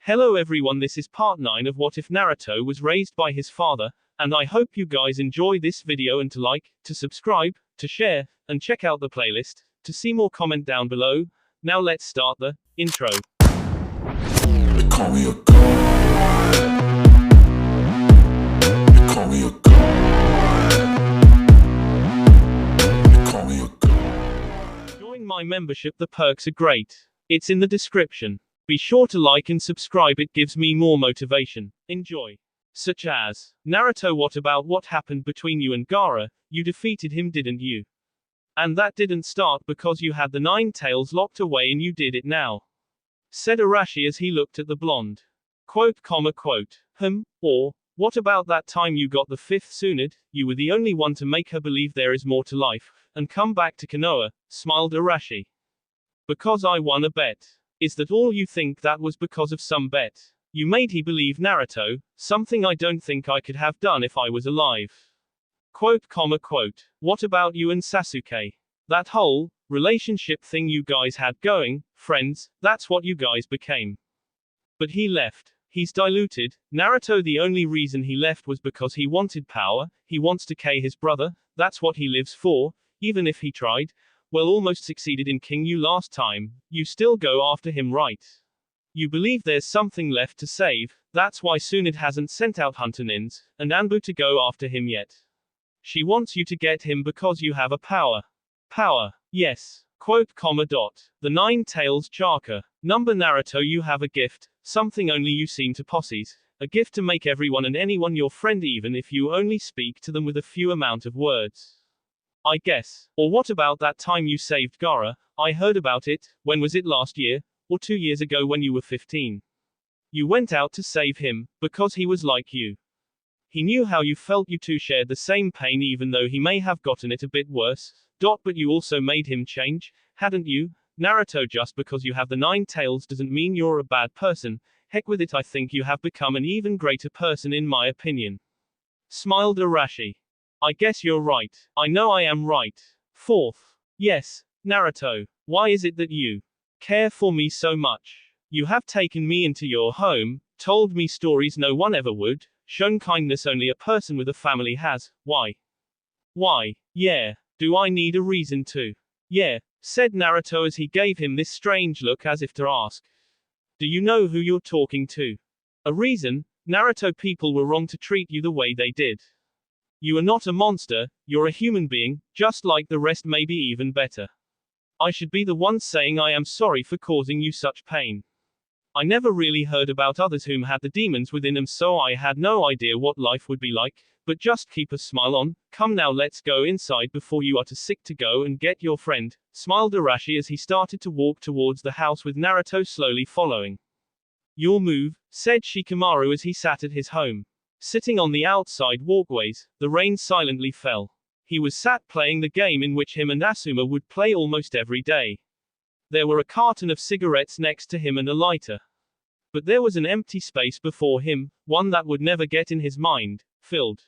Hello everyone, this is part 9 of What If Naruto Was Raised by His Father, and I hope you guys enjoy this video and to like, to subscribe, to share, and check out the playlist, to see more comment down below. Now let's start the intro. They call me a god. They call me a god. They call me a god. Join my membership, the perks are great. It's in the description. Be sure to like and subscribe, it gives me more motivation. Enjoy. Such as, Naruto, what about what happened between you and Gaara? You defeated him, didn't you? And that didn't start because you had the 9 tails locked away and you did it now. Said Arashi as he looked at the blonde. Quote, or, what about that time you got the 5th Tsunade? You were the only one to make her believe there is more to life, and come back to Konoha, smiled Arashi. Because I won a bet. Is that all you think? That was because of some bet. You made he believe Naruto, something I don't think I could have done if I was alive. Quote, what about you and Sasuke? That whole relationship thing you guys had going, friends, that's what you guys became. But he left. He's diluted. Naruto, the only reason he left was because he wanted power, he wants to kill his brother, that's what he lives for, even if he tried. Well, almost succeeded in King you last time, you still go after him, right? You believe there's something left to save, that's why Tsunade hasn't sent out Hunter Nins, and Anbu to go after him yet. She wants you to get him because you have a power. Power. Yes. Quote, the 9 tails chakra. Number Naruto, you have a gift, something only you seem to possess, a gift to make everyone and anyone your friend even if you only speak to them with a few amount of words. I guess. Or what about that time you saved Gaara? I heard about it. When was it? Last year? Or 2 years ago when you were 15? You went out to save him, because he was like you. He knew how you felt, you two shared the same pain even though he may have gotten it a bit worse. But you also made him change, hadn't you? Naruto, just because you have the 9 tails doesn't mean you're a bad person. Heck with it, I think you have become an even greater person in my opinion. Smiled Arashi. I guess you're right. I know I am right. 4th. Yes, Naruto. Why is it that you care for me so much? You have taken me into your home, told me stories no one ever would, shown kindness only a person with a family has. Why? Why? Yeah. Do I need a reason to? Yeah, said Naruto as he gave him this strange look as if to ask. Do you know who you're talking to? A reason? Naruto, people were wrong to treat you the way they did. You are not a monster, you're a human being, just like the rest, maybe even better. I should be the one saying I am sorry for causing you such pain. I never really heard about others whom had the demons within them, so I had no idea what life would be like, but just keep a smile on. Come now, let's go inside before you are too sick to go and get your friend, smiled Arashi as he started to walk towards the house with Naruto slowly following. Your move, said Shikamaru as he sat at his home. Sitting on the outside walkways, the rain silently fell. He was sat playing the game in which him and Asuma would play almost every day. There were a carton of cigarettes next to him and a lighter. But there was an empty space before him, one that would never get in his mind, filled.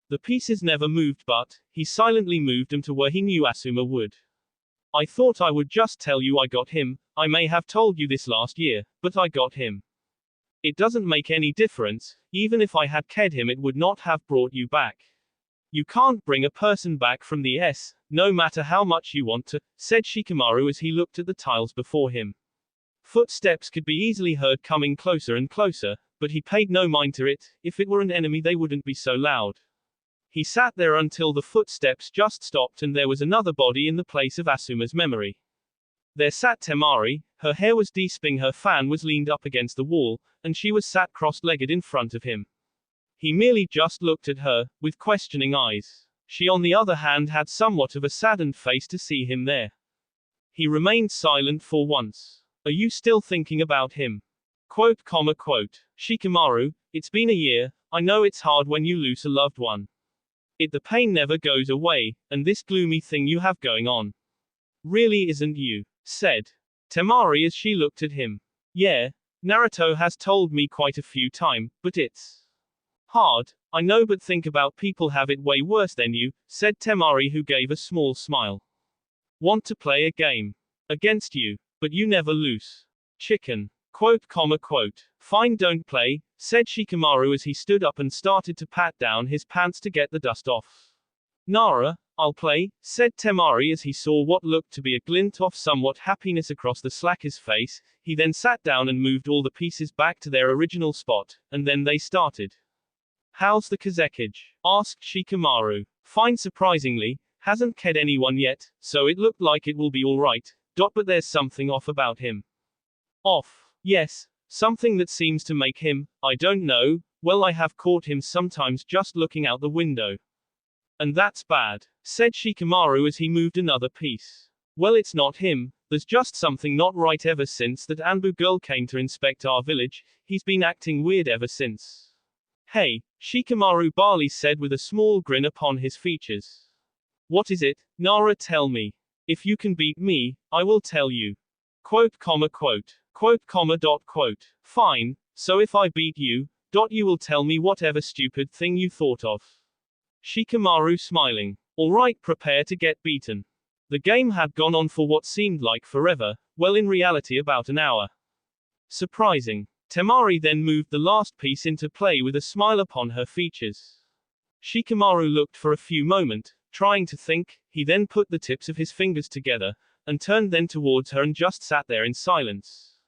The pieces never moved, but he silently moved them to where he knew Asuma would. I thought I would just tell you I got him. I may have told you this last year, but I got him. It doesn't make any difference, even if I had killed him it would not have brought you back. You can't bring a person back from the S, no matter how much you want to, said Shikamaru as he looked at the tiles before him. Footsteps could be easily heard coming closer and closer, but he paid no mind to it. If it were an enemy they wouldn't be so loud. He sat there until the footsteps just stopped and there was another body in the place of Asuma's memory. There sat Temari, her hair was despiing, her fan was leaned up against the wall, and she was sat cross-legged in front of him. He merely just looked at her, with questioning eyes. She on the other hand had somewhat of a saddened face to see him there. He remained silent for once. Are you still thinking about him? Shikamaru, it's been a year, I know it's hard when you lose a loved one. The pain never goes away, and this gloomy thing you have going on really isn't you, said Temari as she looked at him. Yeah, Naruto has told me quite a few times, but it's hard, I know, but think about people have it way worse than you, said Temari, who gave a small smile. Want to play a game against you, but you never lose. Chicken. Fine, don't play, said Shikamaru as he stood up and started to pat down his pants to get the dust off. Nara, I'll play, said Temari as he saw what looked to be a glint of somewhat happiness across the slacker's face. He then sat down and moved all the pieces back to their original spot, and then they started. How's the Kazekage? Asked Shikamaru. Fine, surprisingly, hasn't ked anyone yet, so it looked like it will be alright. But there's something off about him. Off? Yes, something that seems to make him, I don't know, well, I have caught him sometimes just looking out the window. And that's bad, said Shikamaru as he moved another piece. Well, it's not him, there's just something not right ever since that Anbu girl came to inspect our village, he's been acting weird ever since. Hey, Shikamaru Barley said with a small grin upon his features. What is it, Nara, tell me. If you can beat me, I will tell you. Quote, comma, quote. Quote, comma, dot, quote. Fine, so if I beat you, you will tell me whatever stupid thing you thought of. Shikamaru smiling. Alright, prepare to get beaten. The game had gone on for what seemed like forever, well, in reality about an hour. Surprising. Temari then moved the last piece into play with a smile upon her features. Shikamaru looked for a few moments, trying to think. He then put the tips of his fingers together, and turned then towards her and just sat there in silence.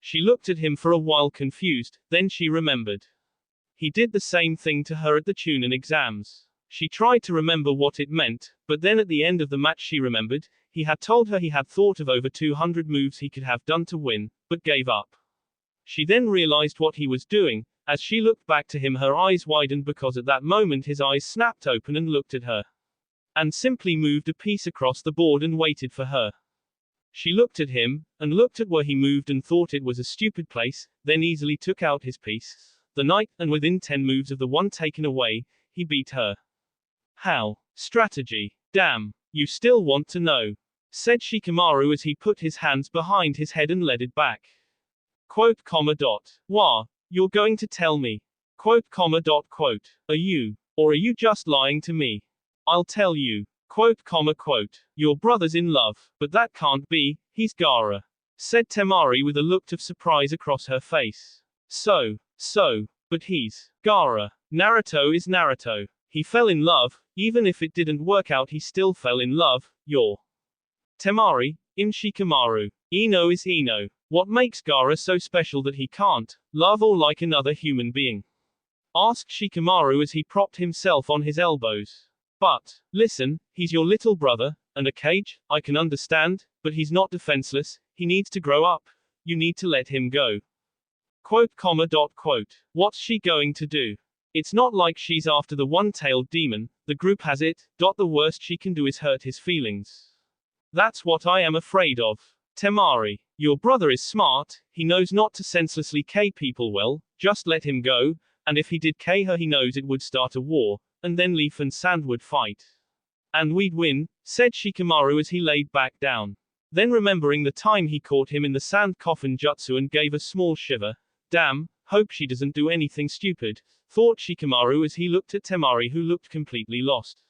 She looked at him for a while confused, then she remembered. He did the same thing to her at the Chunin exams. She tried to remember what it meant, but then at the end of the match she remembered, he had told her he had thought of over 200 moves he could have done to win, but gave up. She then realized what he was doing. As she looked back to him, her eyes widened because at that moment his eyes snapped open and looked at her. And simply moved a piece across the board and waited for her. She looked at him, and looked at where he moved and thought it was a stupid place, then easily took out his piece, the knight, and within 10 moves of the one taken away, he beat her. How? Strategy. Damn, you still want to know, said Shikamaru as he put his hands behind his head and led it back. Quote, comma, dot. Wah, you're going to tell me. Quote, comma, dot, quote. Are you? Or are you just lying to me? I'll tell you. Quote, comma, quote. Your brother's in love, but that can't be, he's Gaara, said Temari with a look of surprise across her face. So, but he's Gaara. Naruto is Naruto. He fell in love, even if it didn't work out he still fell in love, you're Temari, Shikamaru. Ino is Ino. What makes Gaara so special that he can't love or like another human being? Asked Shikamaru as he propped himself on his elbows. But, listen, he's your little brother, and a cage, I can understand, but he's not defenseless, he needs to grow up, you need to let him go. Quote, comma, dot, quote. What's she going to do? It's not like she's after the one-tailed demon, the group has it, the worst she can do is hurt his feelings. That's what I am afraid of. Temari, your brother is smart, he knows not to senselessly K people well, just let him go, and if he did K her he knows it would start a war, and then Leaf and Sand would fight. And we'd win, said Shikamaru as he laid back down. Then remembering the time he caught him in the sand coffin jutsu and gave a small shiver. Damn, hope she doesn't do anything stupid, thought Shikamaru as he looked at Temari who looked completely lost.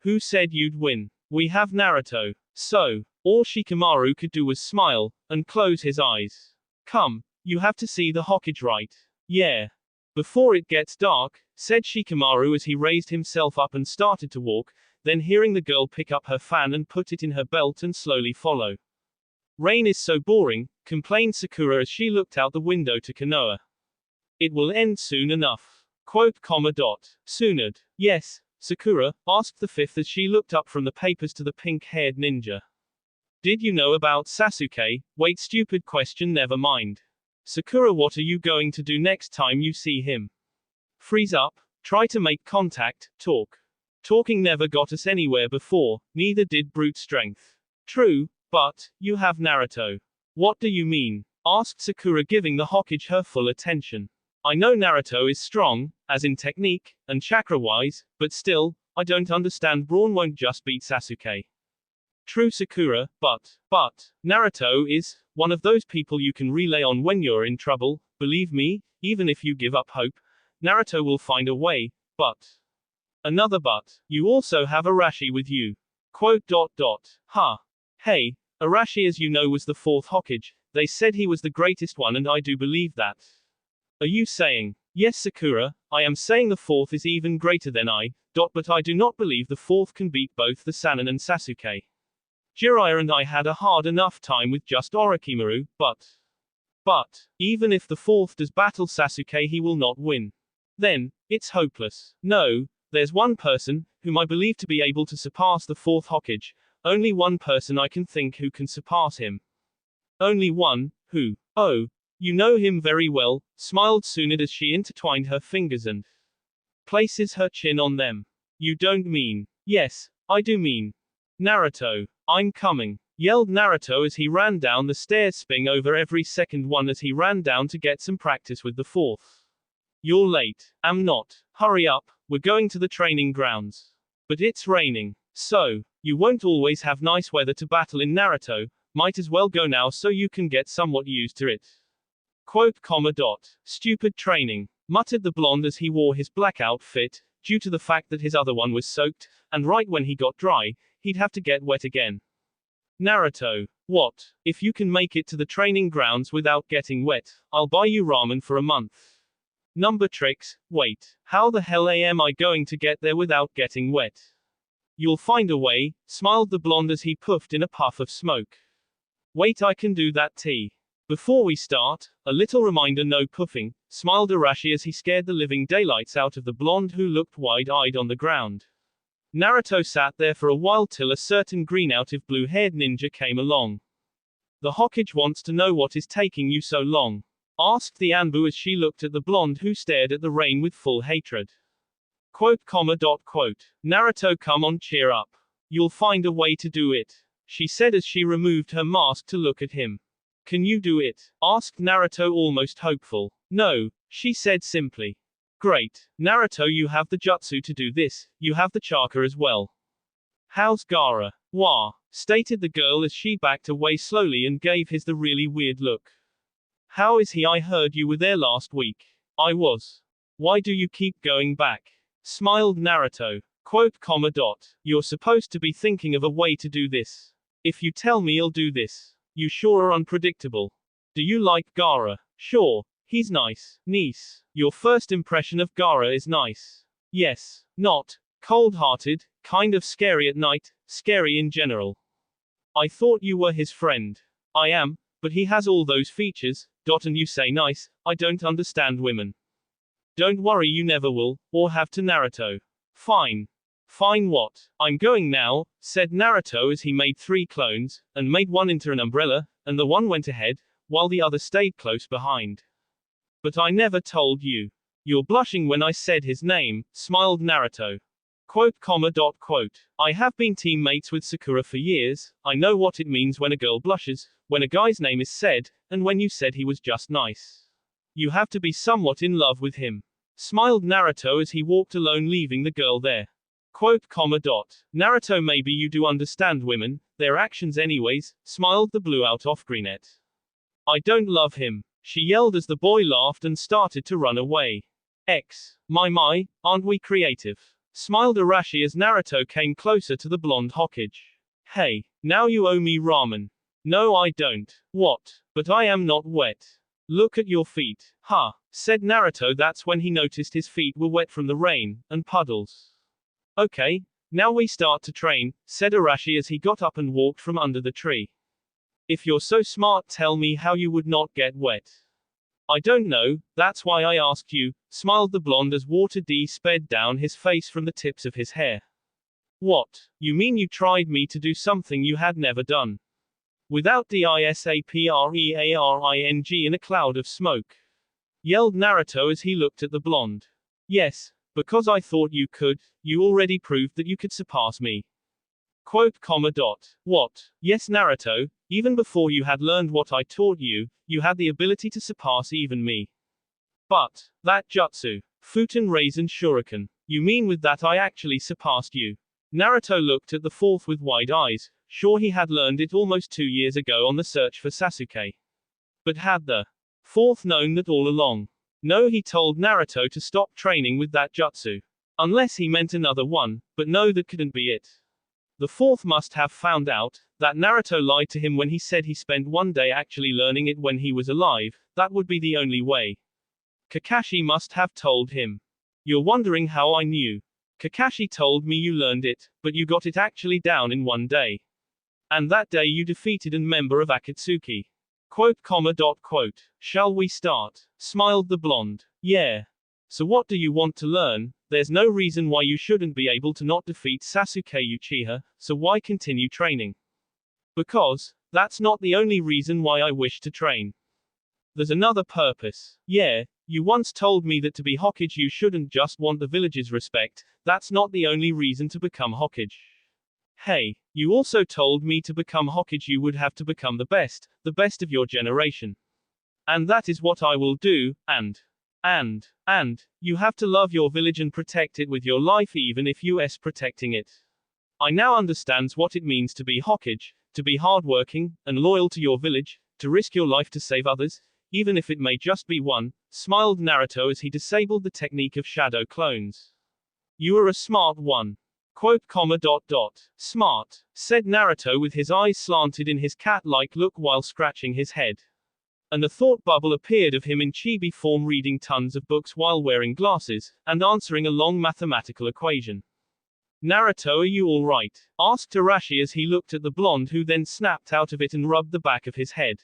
Who said you'd win? We have Naruto. So, all Shikamaru could do was smile, and close his eyes. Come, you have to see the Hokage, right? Yeah. Before it gets dark, said Shikamaru as he raised himself up and started to walk, then hearing the girl pick up her fan and put it in her belt and slowly follow. Rain is so boring, complained Sakura as she looked out the window to Konoha. It will end soon enough. Quote, comma, dot. Soonad. Yes, Sakura, asked the fifth as she looked up from the papers to the pink-haired ninja. Did you know about Sasuke? Wait, stupid question, never mind. Sakura, what are you going to do next time you see him? Freeze up, try to make contact, talk. Talking never got us anywhere before, neither did brute strength. True, but you have Naruto. What do you mean? Asked Sakura, giving the Hokage her full attention. I know Naruto is strong, as in technique, and chakra-wise, but still, I don't understand Brawn won't just beat Sasuke. True, Sakura, but Naruto is one of those people you can rely on when you're in trouble, believe me, even if you give up hope, Naruto will find a way, but. Another but, you also have Arashi with you. Quote, dot, dot. Ha. Hey, Arashi as you know was the fourth Hokage, they said he was the greatest one and I do believe that. Are you saying, yes Sakura, I am saying the fourth is even greater than but I do not believe the fourth can beat both the Sannin and Sasuke. Jiraiya and I had a hard enough time with just Orochimaru, but, even if the fourth does battle Sasuke he will not win. Then, it's hopeless. No, there's one person, whom I believe to be able to surpass the fourth Hokage, only one person I can think who can surpass him. Only one, who? Oh, you know him very well, smiled Tsunade as she intertwined her fingers and places her chin on them. You don't mean? Yes, I do mean. Naruto. I'm coming, yelled Naruto as he ran down the stairs, spinning over every second one as he ran down to get some practice with the fourth. You're late. Am not. Hurry up, we're going to the training grounds. But it's raining. So, you won't always have nice weather to battle in Naruto, might as well go now so you can get somewhat used to it. Stupid training, muttered the blonde as he wore his black outfit, due to the fact that his other one was soaked, and right when he got dry, he'd have to get wet again. Naruto, what? If you can make it to the training grounds without getting wet, I'll buy you ramen for a month. Number tricks, wait, how the hell am I going to get there without getting wet? You'll find a way, smiled the blonde as he puffed in a puff of smoke. Wait, I can do that too. Before we start, a little reminder, no puffing, smiled Arashi as he scared the living daylights out of the blonde who looked wide-eyed on the ground. Naruto sat there for a while till a certain green out of blue-haired ninja came along. The Hokage wants to know what is taking you so long, asked the Anbu as she looked at the blonde who stared at the rain with full hatred. Naruto, come on, cheer up. You'll find a way to do it, she said as she removed her mask to look at him. Can you do it? Asked Naruto, almost hopeful. No, she said simply. Great, Naruto, you have the jutsu to do this, you have the chakra as well. How's Gaara? Wah, stated the girl as she backed away slowly and gave his the really weird look. How is he? I heard you were there last week. I was. Why do you keep going back? Smiled Naruto. You're supposed to be thinking of a way to do this. If you tell me I'll do this. You sure are unpredictable. Do you like Gaara? Sure. He's nice. Nice. Your first impression of Gaara is nice. Yes. Not cold-hearted, kind of scary at night, scary in general. I thought you were his friend. I am, but he has all those features, and you say nice, I don't understand women. Don't worry, you never will, or have to. Naruto. Fine. Fine what? I'm going now, said Naruto as he made 3 clones, and made one into an umbrella, and the one went ahead, while the other stayed close behind. But I never told you. You're blushing when I said his name, smiled Naruto. I have been teammates with Sakura for years, I know what it means when a girl blushes, when a guy's name is said, and when you said he was just nice. You have to be somewhat in love with him. Smiled Naruto as he walked alone, leaving the girl there. Naruto, maybe you do understand women, their actions anyways, smiled the blue out off Greenette. I don't love him, she yelled as the boy laughed and started to run away. My, aren't we creative? Smiled Arashi as Naruto came closer to the blonde Hokage. Hey, now you owe me ramen. No I don't. What? But I am not wet. Look at your feet. Ha, said Naruto. That's when he noticed his feet were wet from the rain, and puddles. Okay, now we start to train, said Arashi as he got up and walked from under the tree. If you're so smart, tell me how you would not get wet. I don't know, that's why I asked you, smiled the blonde as water sped down his face from the tips of his hair. What? You mean you tried me to do something you had never done? Without disappearing in a cloud of smoke, yelled Naruto as he looked at the blonde. Yes, because I thought you could, you already proved that you could surpass me. What? Yes Naruto, even before you had learned what I taught you, you had the ability to surpass even me. But, that jutsu, Futen Raisin Shuriken, you mean with that I actually surpassed you? Naruto looked at the fourth with wide eyes, sure he had learned it almost 2 years ago on the search for Sasuke. But had the fourth known that all along? No, he told Naruto to stop training with that jutsu. Unless he meant another one, but no, that couldn't be it. The fourth must have found out that Naruto lied to him when he said he spent one day actually learning it when he was alive. That would be the only way. Kakashi must have told him. You're wondering how I knew. Kakashi told me you learned it, but you got it actually down in one day. And that day you defeated a member of Akatsuki. Quote. Shall we start? Smiled the blonde. Yeah. So what do you want to learn? There's no reason why you shouldn't be able to not defeat Sasuke Uchiha, so why continue training? Because, that's not the only reason why I wish to train. There's another purpose. Yeah, you once told me that to be Hokage you shouldn't just want the village's respect, that's not the only reason to become Hokage. Hey, you also told me to become Hokage you would have to become the best of your generation. And that is what I will do, and, you have to love your village and protect it with your life even if you's protecting it. I now understands what it means to be Hokage, to be hardworking, and loyal to your village, to risk your life to save others, even if it may just be one, smiled Naruto as he disabled the technique of shadow clones. You are a smart one. Smart, said Naruto with his eyes slanted in his cat-like look while scratching his head. And a thought bubble appeared of him in chibi form reading tons of books while wearing glasses, and answering a long mathematical equation. Naruto, are you alright? Asked Arashi as he looked at the blonde who then snapped out of it and rubbed the back of his head.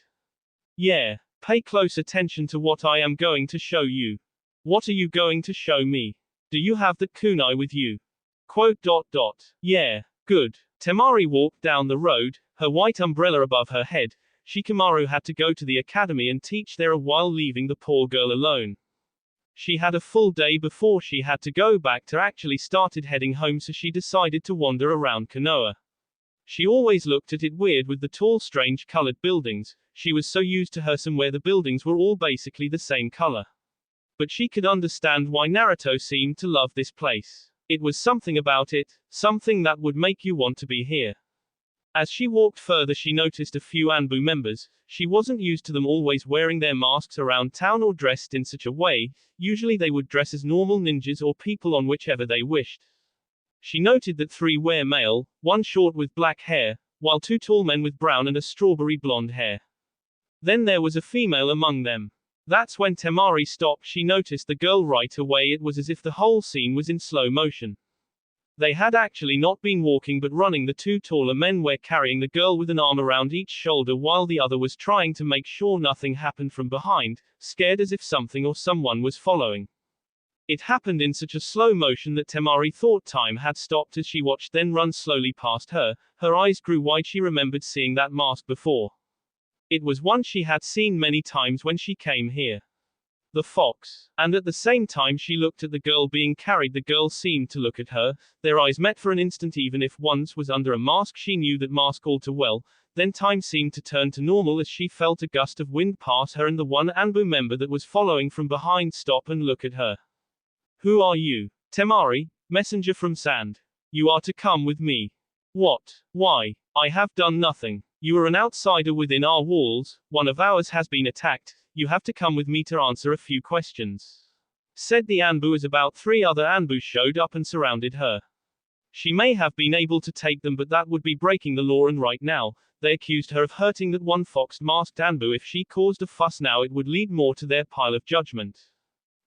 Yeah, pay close attention to what I am going to show you. What are you going to show me? Do you have the kunai with you? Yeah, good. Temari walked down the road, her white umbrella above her head. Shikamaru had to go to the academy and teach there while leaving the poor girl alone. She had a full day before she had to go back to actually started heading home, so she decided to wander around Konoha. She always looked at it weird with the tall strange colored buildings, she was so used to Hersom where the buildings were all basically the same color. But she could understand why Naruto seemed to love this place. It was something about it, something that would make you want to be here. As she walked further she noticed a few Anbu members. She wasn't used to them always wearing their masks around town or dressed in such a way, usually they would dress as normal ninjas or people on whichever they wished. She noted that 3 were male, 1 short with black hair, while 2 tall men with brown and a strawberry blonde hair. Then there was a female among them. That's when Temari stopped. She noticed the girl right away. It was as if the whole scene was in slow motion. They had actually not been walking but running. The 2 taller men were carrying the girl with an arm around each shoulder while the other was trying to make sure nothing happened from behind, scared as if something or someone was following. It happened in such a slow motion that Temari thought time had stopped as she watched then run slowly past her. Her eyes grew wide. She remembered seeing that mask before. It was one she had seen many times when she came here. The fox. And at the same time she looked at the girl being carried. The girl seemed to look at her. Their eyes met for an instant. Even if one's was under a mask, she knew that mask all too well. Then time seemed to turn to normal as she felt a gust of wind pass her and the one Anbu member that was following from behind stop and look at her. Who are you? Temari, messenger from Sand. You are to come with me. What? Why? I have done nothing. You are an outsider within our walls. One of ours has been attacked. You have to come with me to answer a few questions. Said the Anbu as about 3 other Anbu showed up and surrounded her. She may have been able to take them, but that would be breaking the law, and right now, they accused her of hurting that one fox-masked Anbu. If she caused a fuss now, it would lead more to their pile of judgment.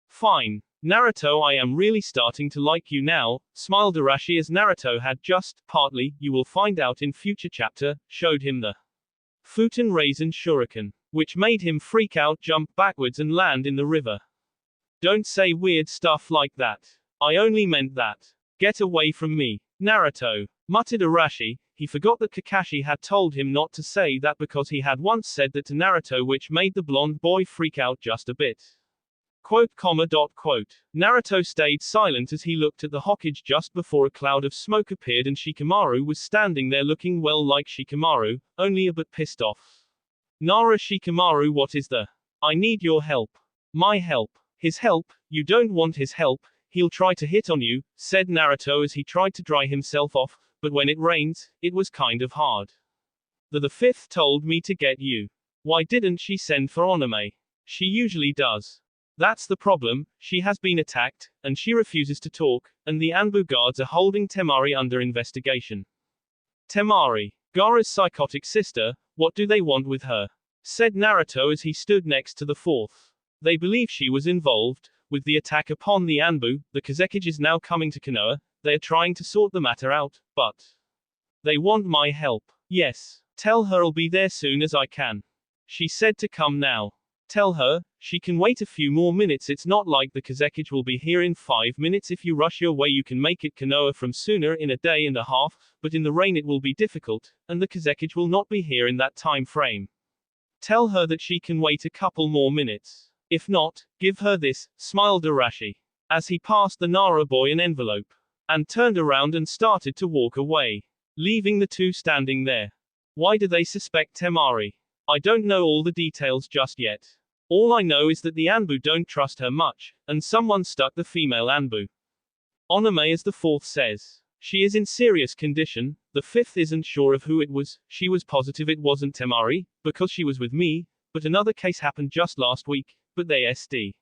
Fine. Naruto, I am really starting to like you now, smiled Arashi as Naruto had just, partly, you will find out in future chapter, showed him the Futon Raisin Shuriken, which made him freak out, jump backwards and land in the river. Don't say weird stuff like that. I only meant that. Get away from me. Naruto, muttered Arashi. He forgot that Kakashi had told him not to say that because he had once said that to Naruto, which made the blonde boy freak out just a bit. Naruto stayed silent as he looked at the Hokage just before a cloud of smoke appeared and Shikamaru was standing there looking well like Shikamaru, only a bit pissed off. Nara Shikamaru, what is the? I need your help. My help. His help? You don't want his help, he'll try to hit on you, said Naruto as he tried to dry himself off, but when it rains, it was kind of hard. The 5th told me to get you. Why didn't she send for Onome? She usually does. That's the problem, she has been attacked, and she refuses to talk, and the Anbu guards are holding Temari under investigation. Temari, Gaara's psychotic sister, what do they want with her? Said Naruto as he stood next to the 4th. They believe she was involved with the attack upon the Anbu. The Kazekage is now coming to Konoha. They are trying to sort the matter out, but they want my help. Yes. Tell her I'll be there soon as I can. She said to come now. Tell her she can wait a few more minutes. It's not like the Kazekage will be here in 5 minutes. If you rush your way, you can make it Konoha from sooner in a day and a half, but in the rain it will be difficult, and the Kazekage will not be here in that time frame. Tell her that she can wait a couple more minutes. If not, give her this, smiled Arashi, as he passed the Nara boy an envelope, and turned around and started to walk away, leaving the two standing there. Why do they suspect Temari? I don't know all the details just yet. All I know is that the Anbu don't trust her much, and someone stuck the female Anbu. Oname as the fourth says. She is in serious condition. The fifth isn't sure of who it was. She was positive it wasn't Temari, because she was with me, but another case happened just last week, but they SD.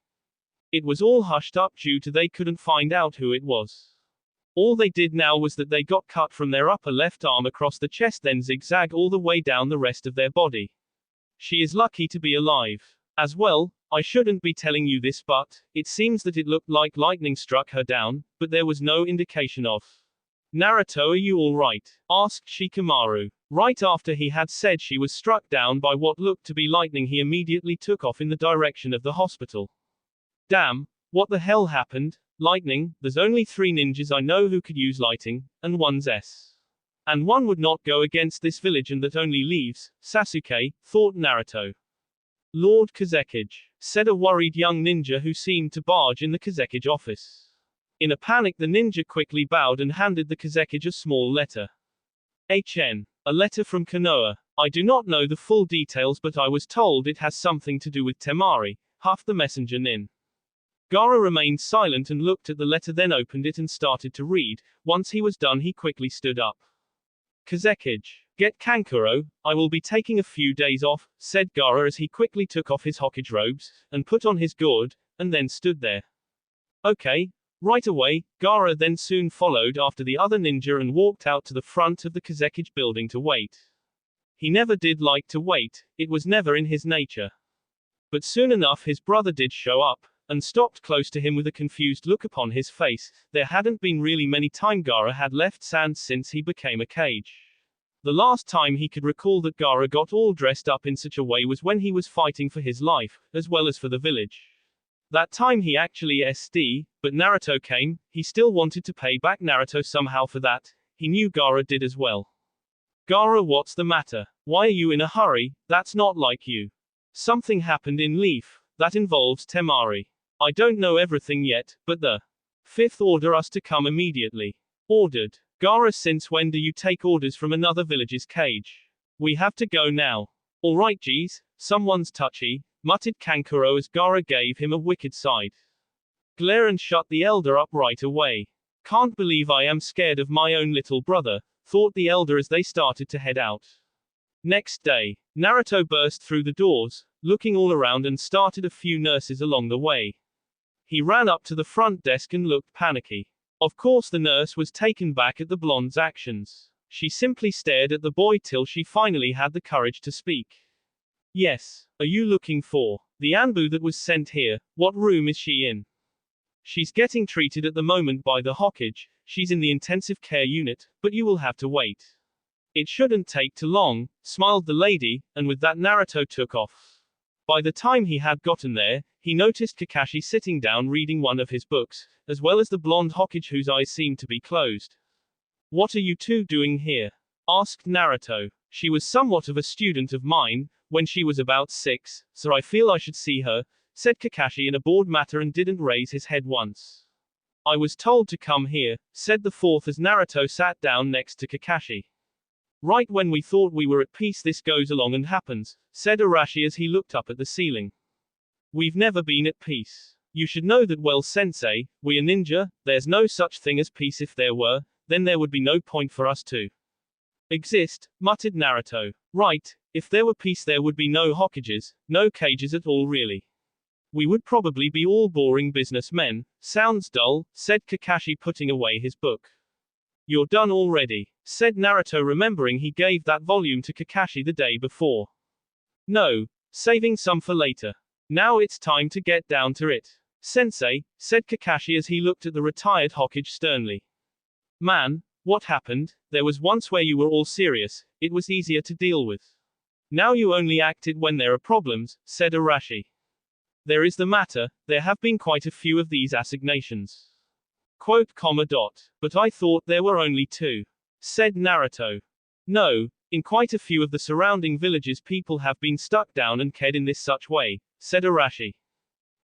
It was all hushed up due to they couldn't find out who it was. All they did now was that they got cut from their upper left arm across the chest, then zigzag all the way down the rest of their body. She is lucky to be alive. As well, I shouldn't be telling you this, but it seems that it looked like lightning struck her down, but there was no indication of. Naruto, are you alright? Asked Shikamaru. Right after he had said she was struck down by what looked to be lightning, he immediately took off in the direction of the hospital. Damn, what the hell happened? Lightning? There's only 3 ninjas I know who could use lighting, and one's S. And one would not go against this village, and that only leaves Sasuke, thought Naruto. Lord Kazekage, said a worried young ninja who seemed to barge in the Kazekage office. In a panic, the ninja quickly bowed and handed the Kazekage a small letter. HN. A letter from Konoha. I do not know the full details, but I was told it has something to do with Temari, huffed the messenger Nin. Gaara remained silent and looked at the letter, then opened it and started to read. Once he was done, he quickly stood up. Kazekage. Get Kankuro, I will be taking a few days off, said Gaara as he quickly took off his Hokage robes, and put on his gourd, and then stood there. Okay. Right away, Gaara then soon followed after the other ninja and walked out to the front of the Kazekage building to wait. He never did like to wait, it was never in his nature. But soon enough his brother did show up, and stopped close to him with a confused look upon his face. There hadn't been really many time Gaara had left Sans since he became a Kage. The last time he could recall that Gaara got all dressed up in such a way was when he was fighting for his life, as well as for the village. That time he actually SD, but Naruto came. He still wanted to pay back Naruto somehow for that. He knew Gaara did as well. Gaara, what's the matter? Why are you in a hurry? That's not like you. Something happened in Leaf that involves Temari. I don't know everything yet, but the fifth order us to come immediately. Ordered. Gaara, since when do you take orders from another village's Kage? We have to go now. Alright geez, someone's touchy, muttered Kankuro as Gaara gave him a wicked side glare and shut the elder up right away. Can't believe I am scared of my own little brother, thought the elder as they started to head out. Next day, Naruto burst through the doors, looking all around and started a few nurses along the way. He ran up to the front desk and looked panicky. Of course the nurse was taken back at the blonde's actions. She simply stared at the boy till she finally had the courage to speak. Yes. Are you looking for the Anbu that was sent here? What room is she in? She's getting treated at the moment by the Hokage. She's in the intensive care unit, but you will have to wait. It shouldn't take too long, smiled the lady, and with that Naruto took off. By the time he had gotten there, he noticed Kakashi sitting down reading one of his books, as well as the blonde Hokage whose eyes seemed to be closed. What are you two doing here? Asked Naruto. She was somewhat of a student of mine, when she was about 6, so I feel I should see her, said Kakashi in a bored manner and didn't raise his head once. I was told to come here, said the fourth as Naruto sat down next to Kakashi. Right when we thought we were at peace this goes along and happens, said Arashi as he looked up at the ceiling. We've never been at peace. You should know that well sensei, we are ninja, there's no such thing as peace. If there were, then there would be no point for us to exist, muttered Naruto. Right, if there were peace there would be no Hokages, no Kages at all really. We would probably be all boring businessmen. Sounds dull, said Kakashi putting away his book. You're done already, said Naruto remembering he gave that volume to Kakashi the day before. No, saving some for later. Now it's time to get down to it. Sensei, said Kakashi as he looked at the retired Hokage sternly. Man, what happened? There was once where you were all serious, it was easier to deal with. Now you only act it when there are problems, said Arashi. There is the matter, there have been quite a few of these assignations. Quote, comma, dot. But I thought there were only 2. Said Naruto. No, in quite a few of the surrounding villages people have been stuck down and ked in this such way, said Arashi.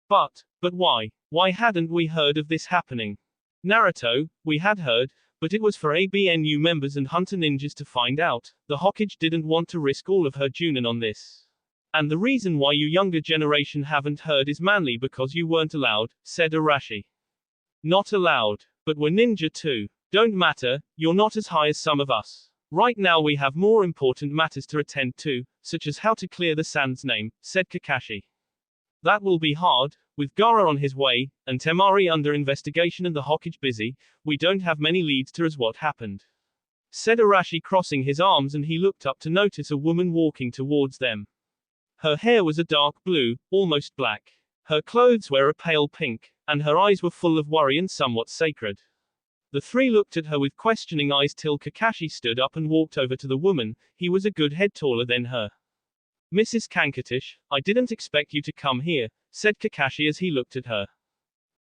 But why? Why hadn't we heard of this happening? Naruto, we had heard, but it was for ABNU members and hunter ninjas to find out. The Hokage didn't want to risk all of her Junin on this. And the reason why you younger generation haven't heard is mainly because you weren't allowed, said Arashi. Not allowed. But we're ninja too. Don't matter, you're not as high as some of us. Right now we have more important matters to attend to, such as how to clear the Sand's name, said Kakashi. That will be hard, with Gaara on his way, and Temari under investigation and the Hokage busy, we don't have many leads to as what happened. Said Arashi crossing his arms, and he looked up to notice a woman walking towards them. Her hair was a dark blue, almost black. Her clothes were a pale pink, and her eyes were full of worry and somewhat sacred. The 3 looked at her with questioning eyes till Kakashi stood up and walked over to the woman. He was a good head taller than her. Mrs. Kankatish, I didn't expect you to come here, said Kakashi as he looked at her.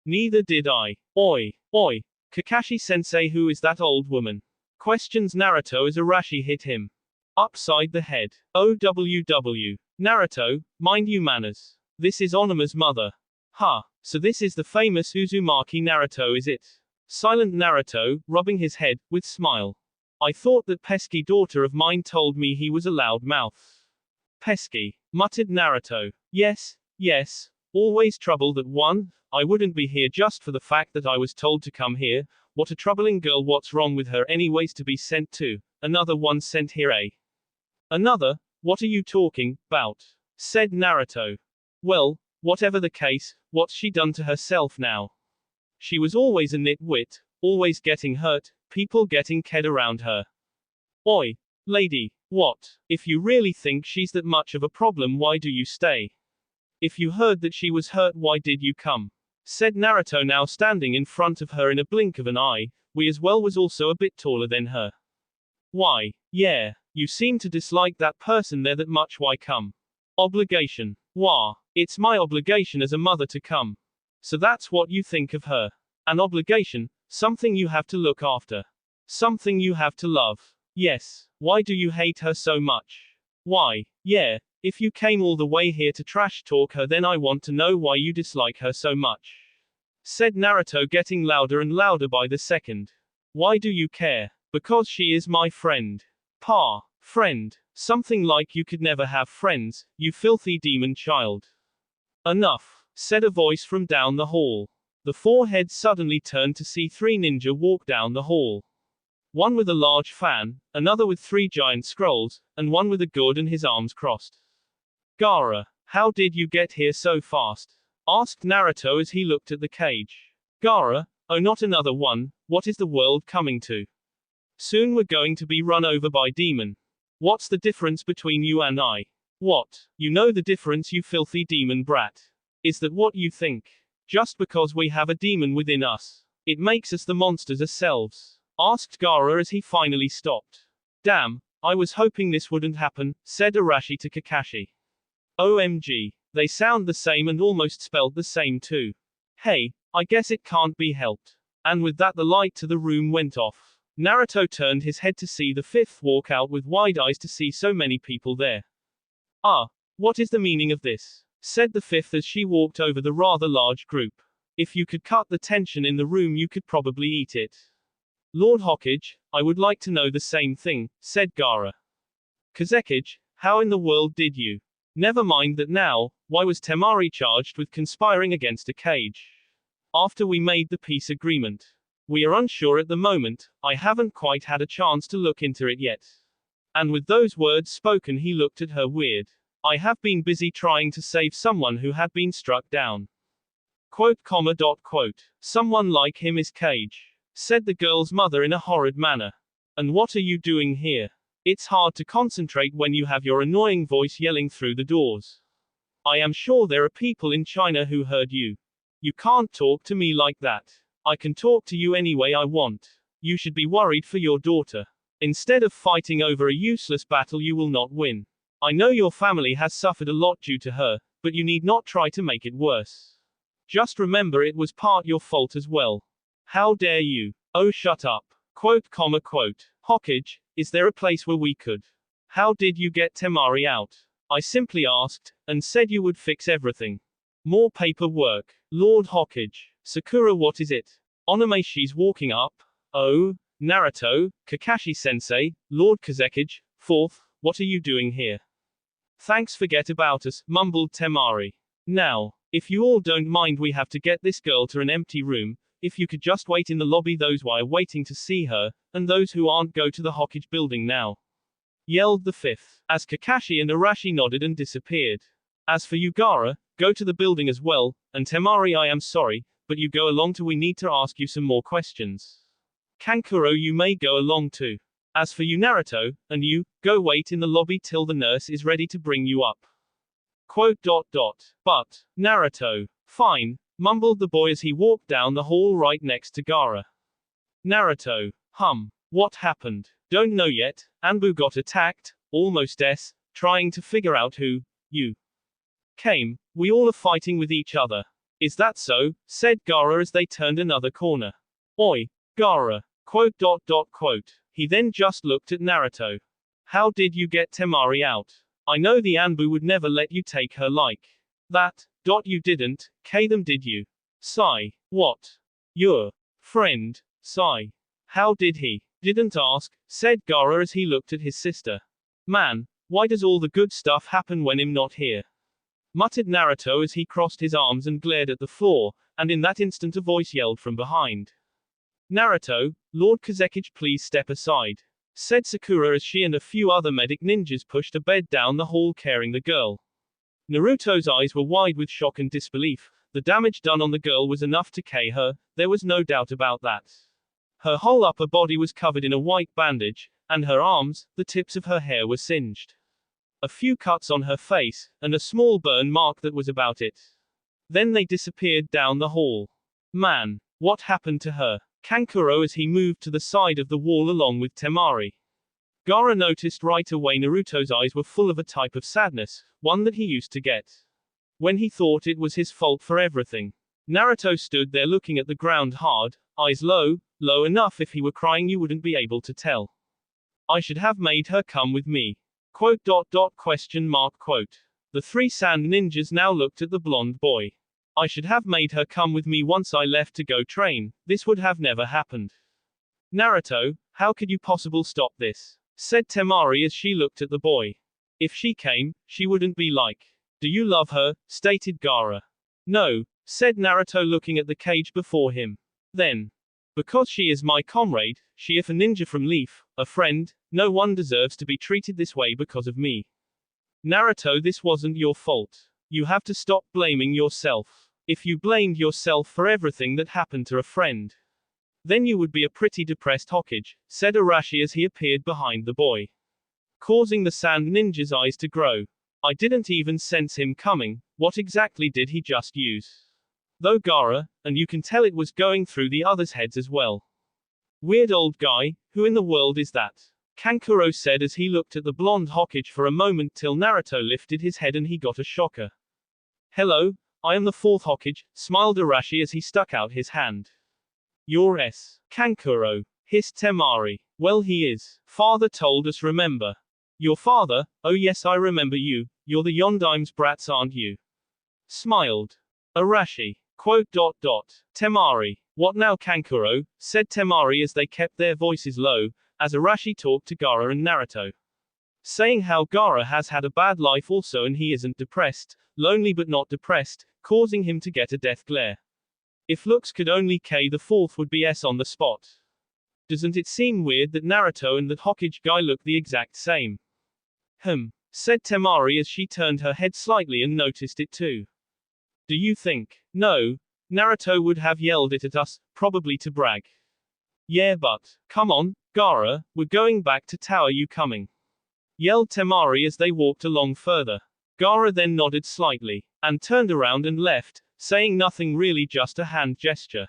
Neither did I. Oi, oi. Kakashi-sensei, who is that old woman? Questions Naruto as Arashi hit him upside the head. OWW. Naruto, mind you manners. This is Onama's mother. Ha, so this is the famous Uzumaki Naruto, is it? Silent Naruto, rubbing his head, with smile. I thought that pesky daughter of mine told me he was a loud mouth. Pesky, muttered Naruto. Yes, yes, always trouble that one. I wouldn't be here just for the fact that I was told to come here. What a troubling girl, what's wrong with her anyways to be sent to? Another one sent here, eh? Another? What are you talking about? Said Naruto. Well, whatever the case, what's she done to herself now? She was always a nitwit, always getting hurt, people getting ked around her. Oi, lady, what? If you really think she's that much of a problem, why do you stay? If you heard that she was hurt, why did you come? Said Naruto, now standing in front of her in a blink of an eye. We as well was also a bit taller than her. Why, yeah, you seem to dislike that person there that much, why come? Obligation. Wah, it's my obligation as a mother to come. So that's what you think of her. An obligation, something you have to look after. Something you have to love. Yes. Why do you hate her so much? Why, yeah, if you came all the way here to trash talk her, then I want to know why you dislike her so much. Said Naruto, getting louder and louder by the second. Why do you care? Because she is my friend. Pa, friend. Something like you could never have friends, you filthy demon child. Enough, said a voice from down the hall. The 4 heads suddenly turned to see 3 ninja walk down the hall. One with a large fan, another with 3 giant scrolls, and one with a gourd and his arms crossed. Gaara, how did you get here so fast? Asked Naruto as he looked at the cage. Gaara, oh, not another one. What is the world coming to? Soon we're going to be run over by demon. What's the difference between you and I? What? You know the difference, you filthy demon brat. Is that what you think? Just because we have a demon within us, it makes us the monsters ourselves? Asked Gaara as he finally stopped. Damn, I was hoping this wouldn't happen, said Arashi to Kakashi. OMG. They sound the same and almost spelled the same too. Hey, I guess it can't be helped. And with that the light to the room went off. Naruto turned his head to see the 5th walk out with wide eyes to see so many people there. Ah, what is the meaning of this? Said the 5th as she walked over the rather large group. If you could cut the tension in the room, you could probably eat it. Lord Hokage, I would like to know the same thing, said Gaara. Kazekage, how in the world did you? Never mind that now, why was Temari charged with conspiring against a cage? After we made the peace agreement. We are unsure at the moment, I haven't quite had a chance to look into it yet. And with those words spoken, he looked at her weird. I have been busy trying to save someone who had been struck down. Quote, comma, dot, quote. Someone like him is Cage. Said the girl's mother in a horrid manner. And what are you doing here? It's hard to concentrate when you have your annoying voice yelling through the doors. I am sure there are people in China who heard you. You can't talk to me like that. I can talk to you any way I want. You should be worried for your daughter. Instead of fighting over a useless battle you will not win. I know your family has suffered a lot due to her, but you need not try to make it worse. Just remember it was part your fault as well. How dare you? Oh, shut up. Quote. Hokage, is there a place where we could? How did you get Temari out? I simply asked, and said you would fix everything. More paperwork. Lord Hokage. Sakura, what is it? Onomeshi's walking up. Oh, Naruto, Kakashi-sensei, Lord Kazekage, fourth, what are you doing here? Thanks, forget about us, mumbled Temari. Now, if you all don't mind, we have to get this girl to an empty room. If you could just wait in the lobby, those who are waiting to see her, and those who aren't, go to the Hokage building now. Yelled the fifth, as Kakashi and Arashi nodded and disappeared. As for you, Gaara, go to the building as well, and Temari, I am sorry, but you go along too, we need to ask you some more questions. Kankuro, you may go along too. As for you, Naruto, and you, go wait in the lobby till the nurse is ready to bring you up. Quote. But, Naruto. Fine, mumbled the boy as he walked down the hall right next to Gaara. Naruto. What happened? Don't know yet. Anbu got attacked, almost trying to figure out who, you came. We all are fighting with each other. Is that so? Said Gaara as they turned another corner. Oi, Gaara. Quote. He then just looked at Naruto. How did you get Temari out? I know the Anbu would never let you take her like that. You didn't, them, did you? Sigh. What? Your friend, Sigh. How did he? Didn't ask, said Gaara as he looked at his sister. Man, why does all the good stuff happen when I'm not here? Muttered Naruto as he crossed his arms and glared at the floor, and in that instant a voice yelled from behind. Naruto, Lord Kazekage, please step aside, said Sakura as she and a few other medic ninjas pushed a bed down the hall carrying the girl. Naruto's eyes were wide with shock and disbelief. The damage done on the girl was enough to kill her, there was no doubt about that. Her whole upper body was covered in a white bandage, and her arms, the tips of her hair were singed. A few cuts on her face, and a small burn mark, that was about it. Then they disappeared down the hall. Man, what happened to her? Kankuro as he moved to the side of the wall along with Temari. Gaara noticed right away Naruto's eyes were full of a type of sadness, one that he used to get when he thought it was his fault for everything. Naruto stood there looking at the ground hard, eyes low enough if he were crying you wouldn't be able to tell. I should have made her come with me. Quote. The three sand ninjas now looked at the blonde boy. I should have made her come with me once I left to go train, this would have never happened. Naruto, how could you possibly stop this? Said Temari as she looked at the boy. If she came, she wouldn't be like. Do you love her? Stated Gaara. No, said Naruto looking at the cage before him. Then. Because she is my comrade, she is a ninja from Leaf, a friend, no one deserves to be treated this way because of me. Naruto, this wasn't your fault. You have to stop blaming yourself. If you blamed yourself for everything that happened to a friend, then you would be a pretty depressed Hokage, said Arashi as he appeared behind the boy, causing the sand ninja's eyes to grow. I didn't even sense him coming, what exactly did he just use? Though Gaara, and you can tell it was going through the others' heads as well. Weird old guy, who in the world is that? Kankuro said as he looked at the blonde Hokage for a moment till Naruto lifted his head and he got a shocker. Hello, I am the fourth Hokage, smiled Arashi as he stuck out his hand. You're Kankuro, hissed Temari. Well, he is. Father told us, remember. Your father? Oh yes, I remember you. You're the Yondaim's brats, aren't you? Smiled Arashi. Quote. Temari. What now, Kankuro? Said Temari as they kept their voices low, as Arashi talked to Gaara and Naruto. Saying how Gaara has had a bad life also and he isn't depressed, lonely but not depressed, causing him to get a death glare. If looks could only K, the fourth would be S on the spot. Doesn't it seem weird that Naruto and that Hokage guy look the exact same? Said Temari as she turned her head slightly and noticed it too. Do you think? No. Naruto would have yelled it at us, probably to brag. Yeah, but, come on, Gaara, we're going back to tower, you coming? Yelled Temari as they walked along further. Gaara then nodded slightly, and turned around and left, saying nothing really, just a hand gesture.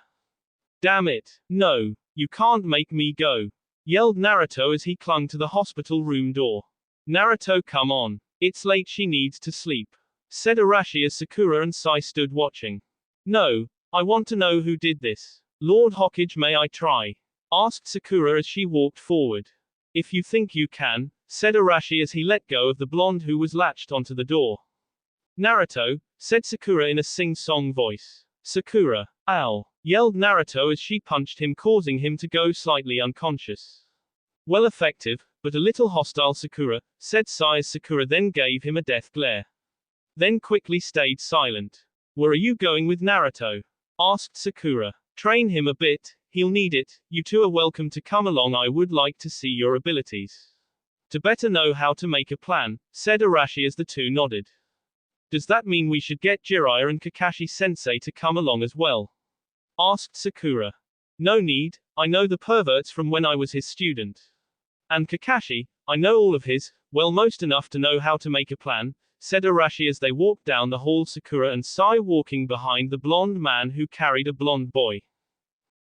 Damn it. No. You can't make me go, yelled Naruto as he clung to the hospital room door. Naruto, come on. It's late, she needs to sleep, said Arashi as Sakura and Sai stood watching. No. I want to know who did this. Lord Hokage, may I try? Asked Sakura as she walked forward. If you think you can, said Arashi as he let go of the blonde who was latched onto the door. Naruto, said Sakura in a sing-song voice. Sakura. Ow, yelled Naruto as she punched him, causing him to go slightly unconscious. Well, effective, but a little hostile, Sakura, said Sai as Sakura then gave him a death glare. Then quickly stayed silent. Where are you going with Naruto? Asked Sakura. Train him a bit, he'll need it. You two are welcome to come along, I would like to see your abilities. To better know how to make a plan, said Arashi as the two nodded. Does that mean we should get Jiraiya and Kakashi-sensei to come along as well? Asked Sakura. No need, I know the perverts from when I was his student. And Kakashi, I know all of his, well, most enough to know how to make a plan, said Arashi as they walked down the hall, Sakura and Sai walking behind the blonde man who carried a blonde boy.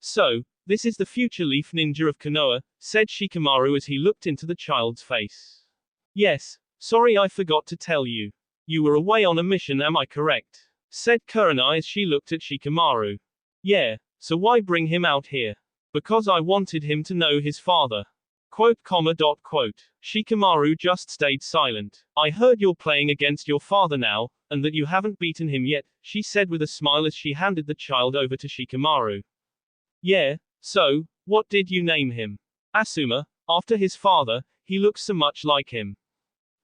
So, this is the future Leaf Ninja of Konoha, said Shikamaru as he looked into the child's face. Yes, sorry I forgot to tell you. You were away on a mission, am I correct? Said Kurenai as she looked at Shikamaru. Yeah, so why bring him out here? Because I wanted him to know his father. Quote. Shikamaru just stayed silent. I heard you're playing against your father now, and that you haven't beaten him yet, she said with a smile as she handed the child over to Shikamaru. Yeah, so, what did you name him? Asuma, after his father, he looks so much like him.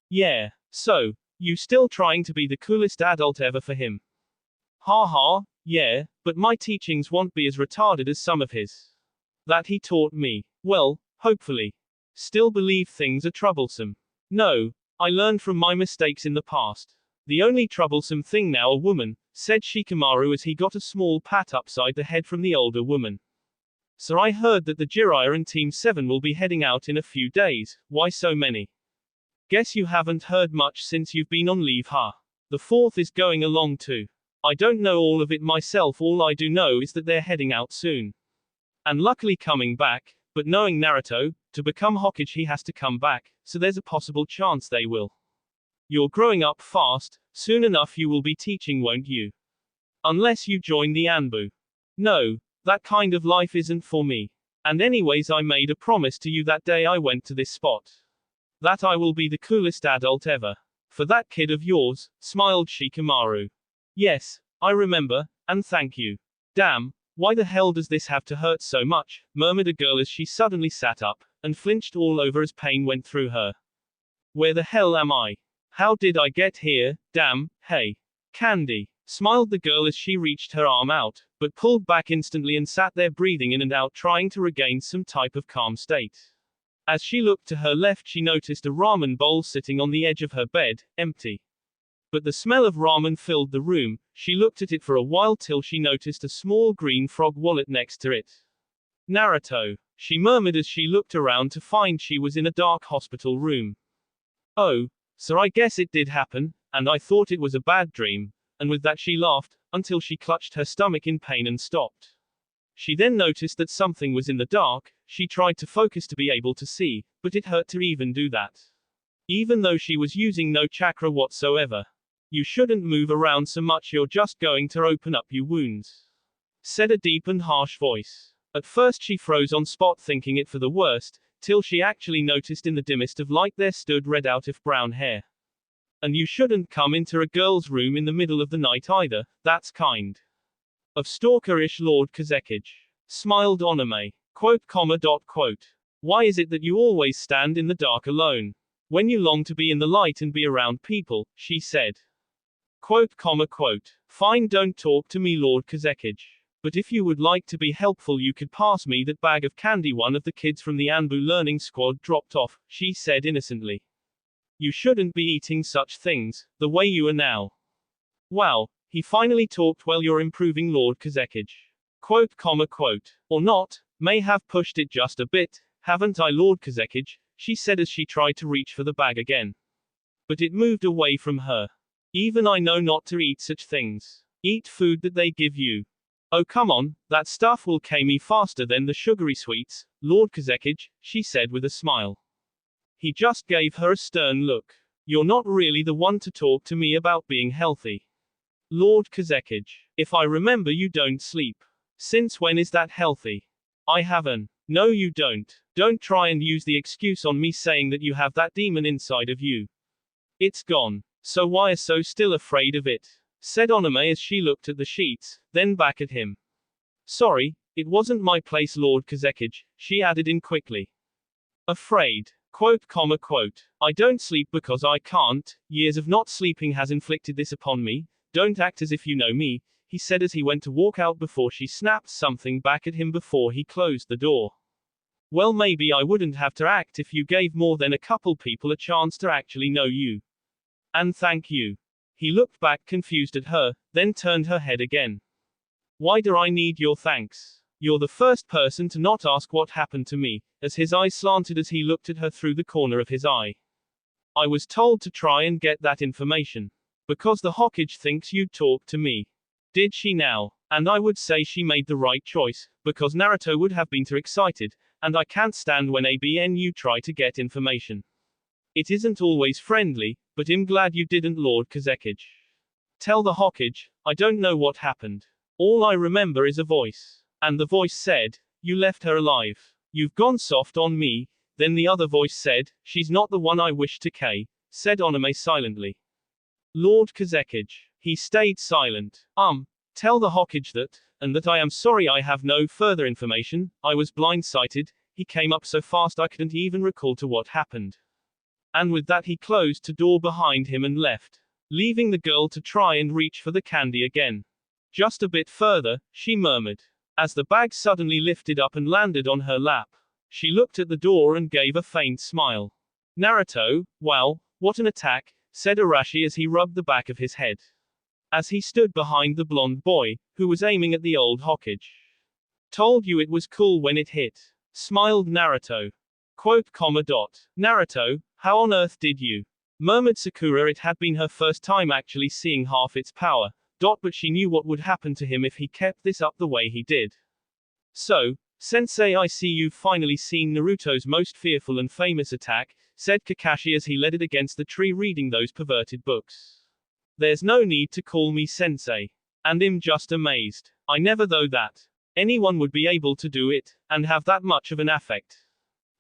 Yeah, so, you still trying to be the coolest adult ever for him? Ha, yeah, but my teachings won't be as retarded as some of his. That he taught me. Well, hopefully. Still believe things are troublesome. No, I learned from my mistakes in the past. The only troublesome thing now a woman, said Shikamaru as he got a small pat upside the head from the older woman. So I heard that the Jiraiya and Team 7 will be heading out in a few days, why so many? Guess you haven't heard much since you've been on leave, huh? The 4th is going along too. I don't know all of it myself, all I do know is that they're heading out soon. And luckily coming back, but knowing Naruto, to become Hokage he has to come back, so there's a possible chance they will. You're growing up fast, soon enough you will be teaching, won't you? Unless you join the Anbu. No, that kind of life isn't for me. And anyways, I made a promise to you that day I went to this spot. That I will be the coolest adult ever. For that kid of yours, smiled Shikamaru. Yes, I remember, and thank you. Damn, why the hell does this have to hurt so much? Murmured a girl as she suddenly sat up, and flinched all over as pain went through her. Where the hell am I? How did I get here? Damn, hey. Candy. Smiled the girl as she reached her arm out, but pulled back instantly and sat there breathing in and out, trying to regain some type of calm state. As she looked to her left she noticed a ramen bowl sitting on the edge of her bed, empty. But the smell of ramen filled the room. She looked at it for a while till she noticed a small green frog wallet next to it. Naruto, she murmured as she looked around to find she was in a dark hospital room. Oh, so I guess it did happen, and I thought it was a bad dream. And with that she laughed, until she clutched her stomach in pain and stopped. She then noticed that something was in the dark. She tried to focus to be able to see, but it hurt to even do that. Even though she was using no chakra whatsoever. You shouldn't move around so much, you're just going to open up your wounds, said a deep and harsh voice. At first she froze on spot thinking it for the worst, till she actually noticed in the dimmest of light there stood red out of brown hair. And you shouldn't come into a girl's room in the middle of the night either, that's kind of stalkerish, Lord Kazekage. Smiled Onome. Quote. Why is it that you always stand in the dark alone? When you long to be in the light and be around people, she said. Quote. Fine, don't talk to me, Lord Kazekage. But if you would like to be helpful you could pass me that bag of candy one of the kids from the Anbu learning squad dropped off, she said innocently. You shouldn't be eating such things, the way you are now. Wow, he finally talked. Well, you're improving, Lord Kazekage. Quote. Or not, may have pushed it just a bit, haven't I, Lord Kazekage? She said as she tried to reach for the bag again. But it moved away from her. Even I know not to eat such things. Eat food that they give you. Oh come on, that stuff will kill me faster than the sugary sweets, Lord Kazekage, she said with a smile. He just gave her a stern look. You're not really the one to talk to me about being healthy. Lord Kazekage, if I remember you don't sleep. Since when is that healthy? I haven't. No you don't. Don't try and use the excuse on me saying that you have that demon inside of you. It's gone. So why are so still afraid of it? Said Onome as she looked at the sheets, then back at him. Sorry, it wasn't my place Lord Kazekage, she added in quickly. Afraid. Quote. I don't sleep because I can't, years of not sleeping has inflicted this upon me, don't act as if you know me, he said as he went to walk out before she snapped something back at him before he closed the door. Well maybe I wouldn't have to act if you gave more than a couple people a chance to actually know you. And thank you. He looked back confused at her, then turned her head again. Why do I need your thanks? You're the first person to not ask what happened to me, as his eyes slanted as he looked at her through the corner of his eye. I was told to try and get that information. Because the Hokage thinks you'd talk to me. Did she now? And I would say she made the right choice, because Naruto would have been too excited, and I can't stand when you try to get information. It isn't always friendly, but I'm glad you didn't Lord Kazekage. Tell the Hokage, I don't know what happened. All I remember is a voice. And the voice said, you left her alive. You've gone soft on me. Then the other voice said, she's not the one I wish to kill, said Onome silently. Lord Kazekage. He stayed silent. Tell the Hokage that, and that I am sorry I have no further information, I was blindsided, he came up so fast I couldn't even recall to what happened. And with that he closed the door behind him and left, leaving the girl to try and reach for the candy again. Just a bit further, she murmured. As the bag suddenly lifted up and landed on her lap. She looked at the door and gave a faint smile. Naruto, wow, what an attack, said Arashi as he rubbed the back of his head. As he stood behind the blonde boy, who was aiming at the old Hokage. Told you it was cool when it hit. Smiled Naruto. Quote, Naruto, how on earth did you? Murmured Sakura. It had been her first time actually seeing half its power. But she knew what would happen to him if he kept this up the way he did. So, Sensei, I see you've finally seen Naruto's most fearful and famous attack, said Kakashi as he led it against the tree reading those perverted books. There's no need to call me Sensei. And I'm just amazed. I never thought that anyone would be able to do it, and have that much of an affect.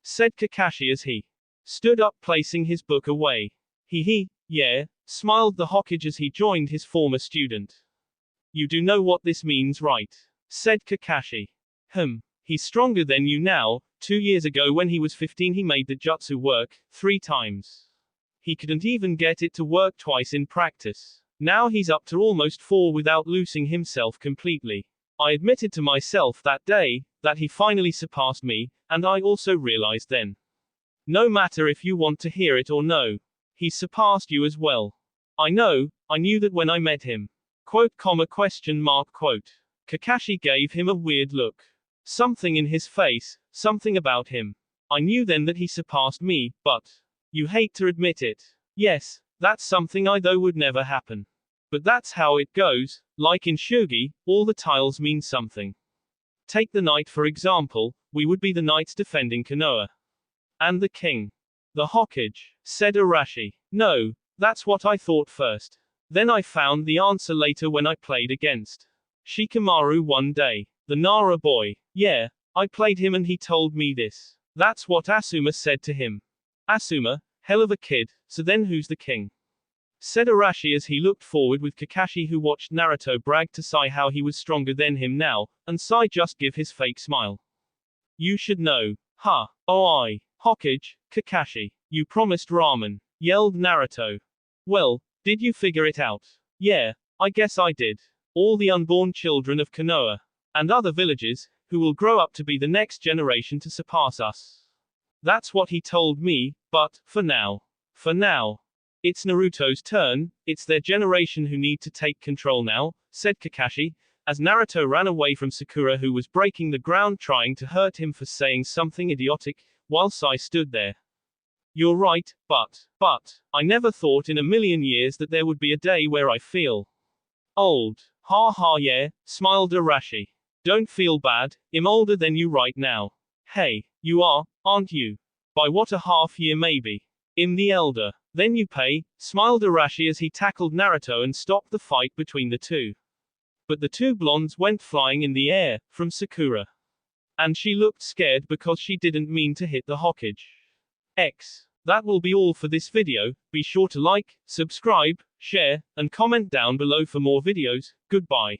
Said Kakashi as he stood up placing his book away. Yeah, smiled the Hokage as he joined his former student. You do know what this means, right? Said Kakashi. He's stronger than you now. 2 years ago when he was 15 he made the jutsu work 3 times. He couldn't even get it to work twice in practice. Now he's up to almost 4 without losing himself completely. I admitted to myself that day that he finally surpassed me, and I also realized then. No matter if you want to hear it or no. He surpassed you as well. I know, I knew that when I met him. Quote. Kakashi gave him a weird look. Something in his face, something about him. I knew then that he surpassed me, but you hate to admit it. Yes, that's something I though would never happen. But that's how it goes, like in Shugi, all the tiles mean something. Take the knight for example, we would be the knights defending Konoha. And the king. The Hokage, said Arashi. No, that's what I thought first. Then I found the answer later when I played against Shikamaru one day. The Nara boy. Yeah, I played him and he told me this. That's what Asuma said to him. Asuma, hell of a kid, so then who's the king? Said Arashi as he looked forward with Kakashi who watched Naruto brag to Sai how he was stronger than him now, and Sai just give his fake smile. You should know. Ha. Oh I. Hokage, Kakashi. You promised ramen. Yelled Naruto. Well, did you figure it out? Yeah, I guess I did. All the unborn children of Konoha. And other villages, who will grow up to be the next generation to surpass us. That's what he told me, but, for now, it's Naruto's turn, it's their generation who need to take control now, said Kakashi, as Naruto ran away from Sakura who was breaking the ground trying to hurt him for saying something idiotic, while Sai stood there. You're right, but, I never thought in a million years that there would be a day where I feel old. Ha ha yeah, smiled Arashi. Don't feel bad, I'm older than you right now. Hey, you are, aren't you? By what a half year maybe. I'm the elder. Then you pay, smiled Arashi as he tackled Naruto and stopped the fight between the two. But the two blondes went flying in the air, from Sakura. And she looked scared because she didn't mean to hit the Hokage. That will be all for this video. Be sure to like, subscribe, share, and comment down below for more videos. Goodbye.